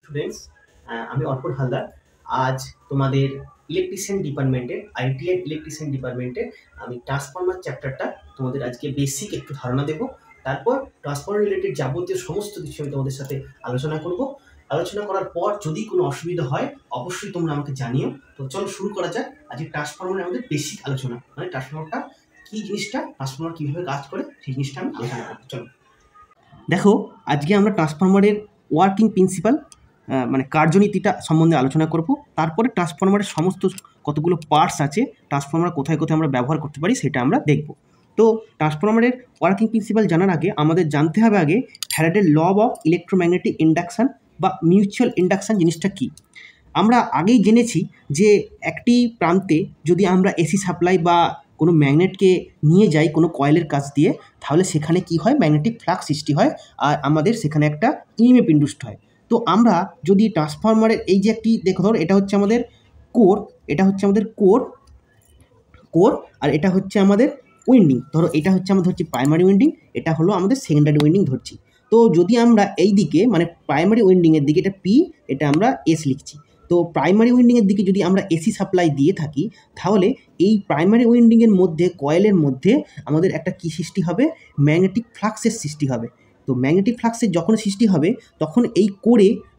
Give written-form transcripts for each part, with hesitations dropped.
Students, আমি অর্পণ হালদার। আজ তোমাদের ইলেকট্রিশিয়ান ডিপার্টমেন্টের আইটিআই ইলেকট্রিশিয়ান ডিপার্টমেন্টের আমি ট্রান্সফরমার চ্যাপ্টারটা তোমাদের আজকে বেসিক একটু ধারণা দেব। তারপর ট্রান্সফরমার রিলেটেড যাবতীয় সমস্ত কিছু আমি তোমাদের সাথে আলোচনা করব। আলোচনা করার পর যদি কোনো অসুবিধা হয় অবশ্যই তোমরা আমাকে জানিও। তো চলো শুরু করা যাক। আজকে ট্রান্সফরমারের আমাদের বেসিক আলোচনা, মানে ট্রান্সফরমারটা কি জিনিসটা, ট্রান্সফরমার কীভাবে কাজ করে সেই জিনিসটা আমি আলোচনা করবো। চলো দেখো, আজকে আমরা ট্রান্সফরমারের ওয়ার্কিং প্রিন্সিপাল মানে কার্যনীতিটা সম্বন্ধে আলোচনা করব। তারপরে ট্রান্সফরমারের সমস্ত কতগুলো পার্টস আছে, ট্রান্সফরমার কোথায় কোথায় আমরা ব্যবহার করতে পারি সেটা আমরা দেখব। তো ট্রান্সফরমারের ওয়ার্কিং প্রিন্সিপাল জানার আগে আমাদের জানতে হবে আগে ফ্যারাডের ল অফ ইলেকট্রোম্যাগনেটিক ইন্ডাকশান বা মিউচুয়াল ইন্ডাকশান জিনিসটা কী। আমরা আগেই জেনেছি যে একটি প্রান্তে যদি আমরা এসি সাপ্লাই বা কোনো ম্যাগনেটকে নিয়ে যাই কোনো কয়েলের কাছ দিয়ে, তাহলে সেখানে কি হয়, ম্যাগনেটিক ফ্লাক্স সৃষ্টি হয় আর আমাদের সেখানে একটা ইএমএফ ইন্ডিউসড হয়। তো আমরা যদি ট্রান্সফরমারের এই যে একটি দেখো, ধর এটা হচ্ছে আমাদের কোর, এটা হচ্ছে আমাদের কোর কোর আর এটা হচ্ছে আমাদের উইন্ডিং। ধরো এটা হচ্ছে আমাদের হচ্ছে প্রাইমারি উইন্ডিং, এটা হলো আমাদের সেকেন্ডারি উইন্ডিং ধরছি। তো যদি আমরা এই দিকে মানে প্রাইমারি উইন্ডিংয়ের দিকে এটা পি, এটা আমরা এস লিখছি। তো প্রাইমারি উইন্ডিংয়ের দিকে যদি আমরা এসি সাপ্লাই দিয়ে থাকি, তাহলে এই প্রাইমারি উইন্ডিংয়ের মধ্যে কয়েলের মধ্যে আমাদের একটা কী সৃষ্টি হবে, ম্যাগনেটিক ফ্লাক্সের সৃষ্টি হবে। তো ম্যাগনেটিক ফ্লাক্সের যখন সৃষ্টি হবে তখন এই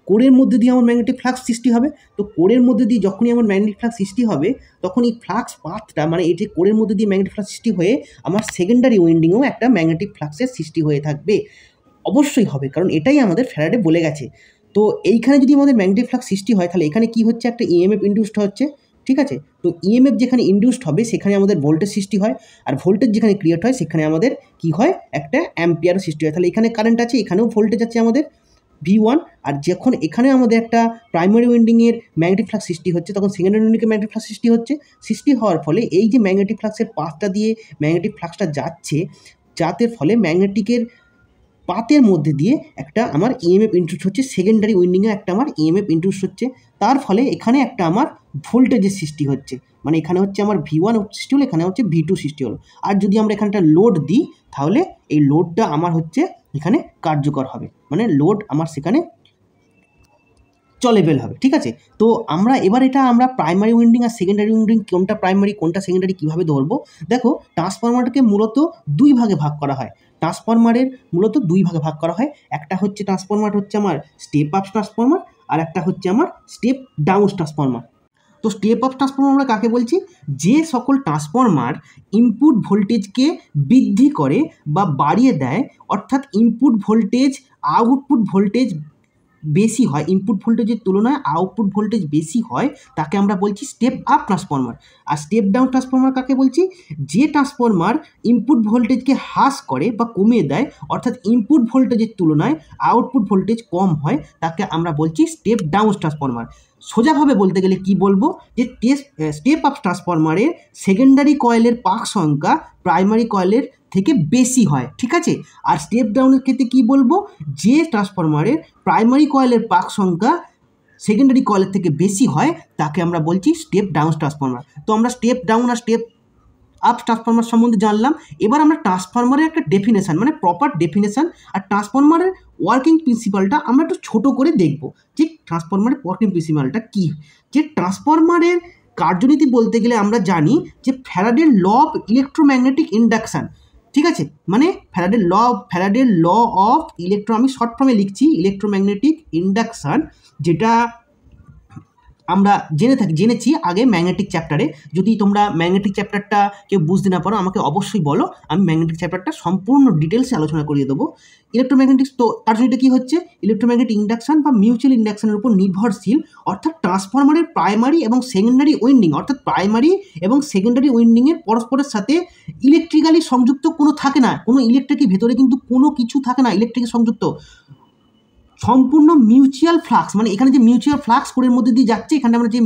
কোরের মধ্যে দিয়ে আমার ম্যাগনেটিক ফ্লাক্স সৃষ্টি হবে। তো কোরের মধ্যে দিয়ে যখনই আমার ম্যাগনেটিক ফ্লাক্স সৃষ্টি হবে, তখন এই ফ্লাক্স পাথটা মানে এই যে কোরের মধ্যে দিয়ে ম্যাগনেটিক ফ্লাক্স সৃষ্টি হয়ে আমার সেকেন্ডারি উইন্ডিংয়েও একটা ম্যাগনেটিক ফ্লাক্সের সৃষ্টি হয়ে থাকবে। অবশ্যই হবে, কারণ এটাই আমাদের ফ্যারাডে বলে গেছে। তো এইখানে যদি আমাদের ম্যাগনেটিক ফ্লাক্স সৃষ্টি হয়, তাহলে এখানে কি হচ্ছে, একটা ইএমএফ ইন্ডিউসড হচ্ছে। ঠিক আছে, তো ইএমএফ যেখানে ইন্ডিউসড হবে সেখানে আমাদের ভোল্টেজ সৃষ্টি হয়, আর ভোল্টেজ যেখানে ক্রিয়েট হয় সেখানে আমাদের কি হয়, একটা অ্যাম্পিয়ার সৃষ্টি হয়। তাহলে এখানে কারেন্ট আছে, এখানেও ভোল্টেজ আছে আমাদের V1। আর যখন এখানে আমাদের একটা প্রাইমারি উইন্ডিংয়ের ম্যাগনেটিক ফ্লাক্স সৃষ্টি হচ্ছে, তখন সেকেন্ডারি উইন্ডিংয়ের ম্যাগনেটিক ফ্লাক্স সৃষ্টি হচ্ছে। সৃষ্টি হওয়ার ফলে এই যে ম্যাগনেটিক ফ্লাক্সের পাথটা দিয়ে ম্যাগনেটিক ফ্লাক্সটা যাচ্ছে, যাতে ফলে ম্যাগনেটিকের পাতের মধ্যে দিয়ে একটা আমার ইএমএফ ইন্ডিউস হচ্ছে, সেকেন্ডারি উইন্ডিংয়ে একটা আমার ইএমএফ ইন্ডিউস হচ্ছে। তার ফলে এখানে একটা আমার ভোল্টেজের সৃষ্টি হচ্ছে, মানে এখানে হচ্ছে আমার V1 সৃষ্টি হলো, এখানে হচ্ছে V2 সৃষ্টি হলো। আর যদি আমরা এখানটা লোড দিই, তাহলে এই লোডটা আমার হচ্ছে এখানে কার্যকর হবে, মানে লোড আমার সেখানে চলেবেল হবে। ঠিক আছে, তো আমরা এবার এটা আমরা প্রাইমারি উইন্ডিং আর সেকেন্ডারি উইন্ডিং কোনটা প্রাইমারি কোনটা সেকেন্ডারি কীভাবে ধরবো। দেখো, ট্রান্সফরমারটাকে মূলত দুই ভাগে ভাগ করা হয়। ট্রান্সফরমারের মূলত দুই ভাগে ভাগ করা হয়। একটা হচ্ছে ট্রান্সফরমার হচ্ছে আমার স্টেপ আপ ট্রান্সফরমার, আর একটা হচ্ছে আমার স্টেপ ডাউন ট্রান্সফরমার। তো স্টেপ আপ ট্রান্সফরমার আমরা কাকে বলছি, যে সকল ট্রান্সফরমার ইনপুট ভোল্টেজকে বৃদ্ধি করে বা বাড়িয়ে দেয়, অর্থাৎ ইনপুট ভোল্টেজ আউটপুট ভোল্টেজ বেশি হয়, ইনপুট ভোল্টেজের তুলনায় আউটপুট ভোল্টেজ বেশি হয়, তাকে আমরা বলছি স্টেপ আপ ট্রান্সফরমার। আর স্টেপ ডাউন ট্রান্সফরমার কাকে বলছি, যে ট্রান্সফরমার ইনপুট ভোল্টেজকে হ্রাস করে বা কমিয়ে দেয়, অর্থাৎ ইনপুট ভোল্টেজের তুলনায় আউটপুট ভোল্টেজ কম হয়, তাকে আমরা বলছি স্টেপ ডাউন ট্রান্সফরমার। সোজাভাবে বলতে গেলে কি বলবো, যে স্টেপ আপ ট্রান্সফরমারের সেকেন্ডারি কয়েলের পাক সংখ্যা প্রাইমারি কয়েলের থেকে বেশি হয়। ঠিক আছে, আর স্টেপ ডাউনের ক্ষেত্রে কি বলবো, যে ট্রান্সফরমারের প্রাইমারি কয়েলের পাক সংখ্যা সেকেন্ডারি কয়েলের থেকে বেশি হয়, তাকে আমরা বলছি স্টেপ ডাউন ট্রান্সফরমার। তো আমরা স্টেপ ডাউন আর স্টেপ আপ ট্রান্সফরমার সম্বন্ধে জানলাম। এবার আমরা ট্রান্সফরমারের একটা ডেফিনেশান, মানে প্রপার ডেফিনেশান আর ট্রান্সফরমারের ওয়ার্কিং প্রিন্সিপালটা আমরা একটু ছোটো করে দেখব, যে ট্রান্সফরমারের ওয়ার্কিং প্রিন্সিপালটা কী। যে ট্রান্সফরমারের কার্যনীতি বলতে গেলে আমরা জানি যে ফ্যারাডের ল অফ ইলেকট্রোম্যাগনেটিক ইন্ডাকশান। ঠিক আছে, মানে ফ্যারাডের ল অফ আমি শর্ট ফর্মে লিখছি ইলেকট্রোম্যাগনেটিক ইন্ডাকশান, যেটা আমরা জেনেছি আগে ম্যাগনেটিক চ্যাপ্টারে। যদি তোমরা ম্যাগনেটিক চ্যাপ্টারটা কেউ বুঝতে না পারো আমাকে অবশ্যই বলো, আমি ম্যাগনেটিক চ্যাপ্টারটা সম্পূর্ণ ডিটেলসে আলোচনা করিয়ে দেবো। ইলেকট্রোম্যাগনেটিক্স তো কার্যটা কী হচ্ছে, ইলেকট্রোম্যাগনেটিক ইন্ডাকশান বা মিউচুয়াল ইন্ডাকশানের উপর নির্ভরশীল, অর্থাৎ ট্রান্সফরমারের প্রাইমারি এবং সেকেন্ডারি উইন্ডিং, অর্থাৎ প্রাইমারি এবং সেকেন্ডারি উইন্ডিংয়ের পরস্পরের সাথে ইলেকট্রিক্যালি সংযুক্ত কোনো থাকে না, কোনো ইলেকট্রিকের ভেতরে কিন্তু কোনো কিছু থাকে না ইলেকট্রিকের সংযুক্ত, সম্পূর্ণ মিউচুয়াল ফ্লাক্স। মানে এখানে যে মিউচুয়াল ফ্লাক্স কোরের মধ্যে দিয়ে যাচ্ছে, এখানে আমরা যে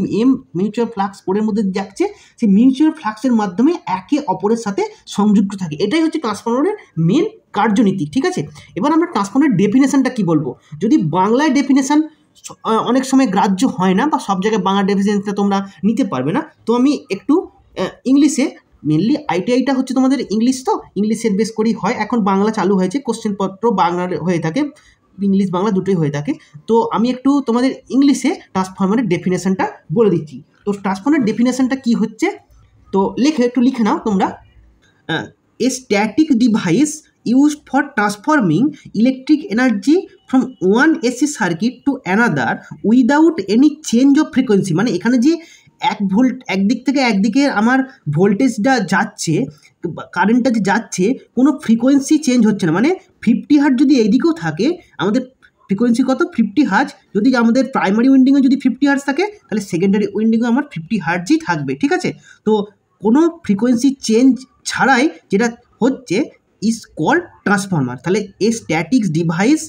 মিউচুয়াল ফ্লাক্স কোরের মধ্যে দিয়ে যাচ্ছে, সেই মিউচুয়াল ফ্লাক্সের মাধ্যমে একে অপরের সাথে সংযুক্ত থাকে। এটাই হচ্ছে ট্রান্সফরমারের মেন কার্যনীতি। ঠিক আছে, এবার আমরা ট্রান্সফরমারের ডেফিনেশনটা কি বলবো। যদি বাংলায় ডেফিনেশন অনেক সময় গ্রাহ্য হয় না, বা সব জায়গায় বাংলা ডেফিনেশনটা তোমরা নিতে পারবে না, তো আমি একটু ইংলিশে, মেনলি আইটিআইটা হচ্ছে তোমাদের ইংলিশ, তো ইংলিশের বেস করেই হয়। এখন বাংলা চালু হয়েছে, কোশ্চেনপত্র বাংলার হয়ে থাকে, ইংলিশ বাংলা দুটোই হয়ে থাকে। তো আমি একটু তোমাদের ইংলিশে ট্রান্সফর্মারের ডেফিনেশনটা বলে দিচ্ছি। তো ট্রান্সফর্মারের ডেফিনেশনটা কি হচ্ছে, তো একটু লিখে নাও তোমরা। A static device used for transforming electric energy from one AC circuit to another without any change of frequency। মানে এখানে যে একদিক থেকে একদিকে আমার ভোল্টেজটা যাচ্ছে, কারেন্টটা যে যাচ্ছে, কোনো ফ্রিকোয়েন্সি চেঞ্জ হচ্ছে না। মানে 50 হার্জ যদি এইদিকেও থাকে, আমাদের ফ্রিকোয়েন্সি কত 50 হার্জ, যদি আমাদের প্রাইমারি উইন্ডিংয়ে যদি 50 হার্জ থাকে, তাহলে সেকেন্ডারি উইন্ডিংয়ে আমার 50 হার্জই থাকবে, ঠিক আছে। তো কোনো ফ্রিকোয়েন্সি চেঞ্জ ছাড়াই যেটা হচ্ছে ইজ কল্ড ট্রান্সফর্মার। তাহলে a static device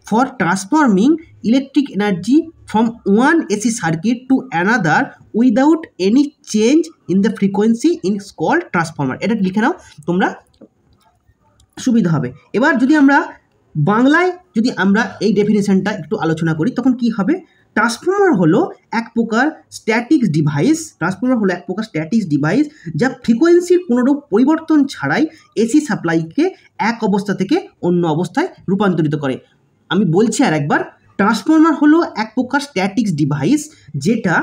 for transforming electric energy from one AC circuit to another without any change in the frequency is called transformer. এটা লিখে নাও তোমরা, সুবিধা হবে। এবার যদি আমরা বাংলায় এই ডেফিনেশনটা একটু আলোচনা করি, তখন কি হবে? ট্রান্সফর্মার হলো এক প্রকার স্ট্যাটিক ডিভাইস যা ফ্রিকোয়েন্সির কোনোরূপ পরিবর্তন ছাড়াই এসি সাপ্লাইকে এক অবস্থা থেকে অন্য অবস্থায় রূপান্তরিত করে। আমি বলছি আর একবার, ট্রান্সফর্মার হলো এক প্রকার স্ট্যাটিক ডিভাইস যেটা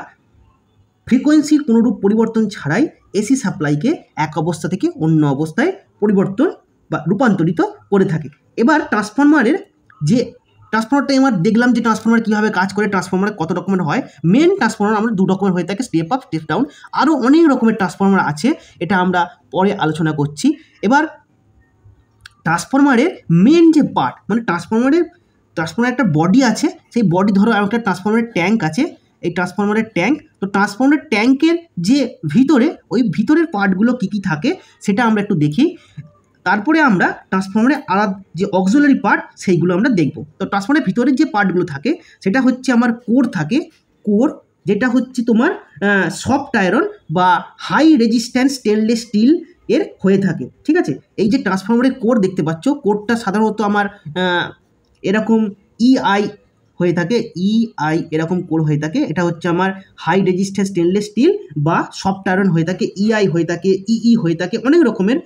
ফ্রিকোয়েন্সির কোনোরূপ পরিবর্তন ছাড়াই এসি সাপ্লাইকে এক অবস্থা থেকে অন্য অবস্থায় পরিবর্তন বা রূপান্তরিত করে থাকে। এবার ট্রান্সফর্মারটা আমরা দেখলাম যে ট্রান্সফর্মার কীভাবে কাজ করে, ট্রান্সফর্মার কত রকমের হয়। মেন ট্রান্সফর্মার আমরা 2 রকমের হয়ে থাকে, স্টেপ আপ, স্টেপ ডাউন। আরও অনেক রকমের ট্রান্সফর্মার আছে, এটা আমরা পরে আলোচনা করছি। এবার ট্রান্সফর্মারের মেন যে পার্ট, মানে ট্রান্সফর্মারের একটা বডি আছে, সেই বডি ধরো একটা ট্রান্সফর্মারের ট্যাঙ্ক আছে, এই ট্রান্সফর্মারের ট্যাঙ্ক। তো ট্রান্সফর্মারের ট্যাঙ্কের যে ওই ভিতরের পার্টগুলো কী কী থাকে সেটা আমরা একটু দেখি। তারপরে আমরা ট্রান্সফর্মারের আলাদা যে অক্সিলারি পার্ট সেইগুলো আমরা দেখব। তো ট্রান্সফর্মারের ভিতরের যে পার্টগুলো থাকে সেটা হচ্ছে আমার কোর থাকে, যেটা হচ্ছে তোমার সফট আয়রন বা হাই রেজিস্ট্যান্স স্টেনলেস স্টিল এর হয়ে থাকে, ঠিক আছে। এই যে ট্রান্সফর্মারের কোর দেখতে পাচ্ছ, কোরটা সাধারণত আমার এরকম ইআই হয়ে থাকে, এরকম কোর হয়ে থাকে। এটা হচ্ছে আমার হাই রেজিস্ট্যান্স স্টেনলেস স্টিল বা সফট আয়রন হয়ে থাকে, ইআই হয়ে থাকে, ইই হয়ে থাকে, অনেক রকমের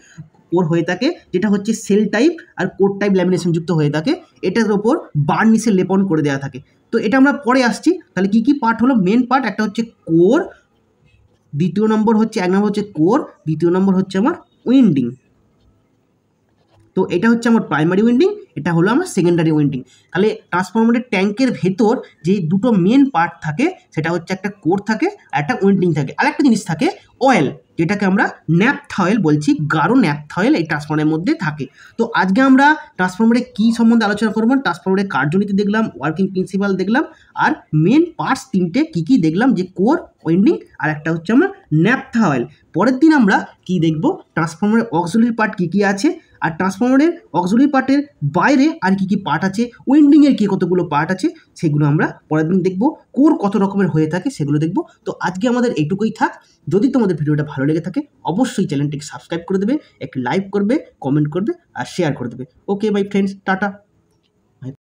কোর হয়ে থাকে, যেটা হচ্ছে সেল টাইপ আর কোর টাইপ ল্যামিনেশন যুক্ত হয়ে থাকে। এটার ওপর বার্নিশের লেপন করে দেওয়া থাকে। তো এটা আমরা পরে আসছি। তাহলে কি কি পার্ট হলো? মেন পার্ট একটা হচ্ছে কোর, এক নম্বর হচ্ছে কোর, দ্বিতীয় নম্বর হচ্ছে আমার উইন্ডিং। তো এটা হচ্ছে আমার প্রাইমারি উইন্ডিং, এটা হলো আমার সেকেন্ডারি উইন্ডিং। তাহলে ট্রান্সফর্মারের ট্যাঙ্কের ভেতর যে দুটো মেন পার্ট থাকে সেটা হচ্ছে একটা কোর থাকে আর একটা উইন্ডিং থাকে। আর একটা জিনিস থাকে অয়েল, যেটাকে আমরা ন্যাপথা অয়েল বলছি, গাঢ় ন্যাপথা অয়েল এই ট্রান্সফর্মারের মধ্যে থাকে। তো আজকে আমরা ট্রান্সফর্মারের কী সম্বন্ধে আলোচনা করবো? ট্রান্সফর্মারের কার্যনীতি দেখলাম, ওয়ার্কিং প্রিন্সিপাল দেখলাম, আর মেন পার্টস তিনটে কী কী দেখলাম, যে কোর, উইন্ডিং আর একটা হচ্ছে আমার ন্যাপথা অয়েল। পরের দিন আমরা কি দেখব? ট্রান্সফর্মারের অক্সিলারি পার্ট কী কী আছে, আর ট্রান্সফর্মারের অক্সিলারি পার্টের বাইরে আর কি কি পার্ট আছে, উইন্ডিংয়ের কী কতগুলো পার্ট আছে, সেগুলো আমরা পরের দিন দেখব। কোর কত রকমের হয়ে থাকে সেগুলো দেখব। তো আজকে আমাদের এইটুকুই থাক। যদি তোমাদের ভিডিওটা ভালো লেগে থাকে অবশ্যই চ্যানেলটিকে সাবস্ক্রাইব করে দেবে, একটি লাইক করবে, কমেন্ট করবে আর শেয়ার করে দেবে। Okay bye friends, tata.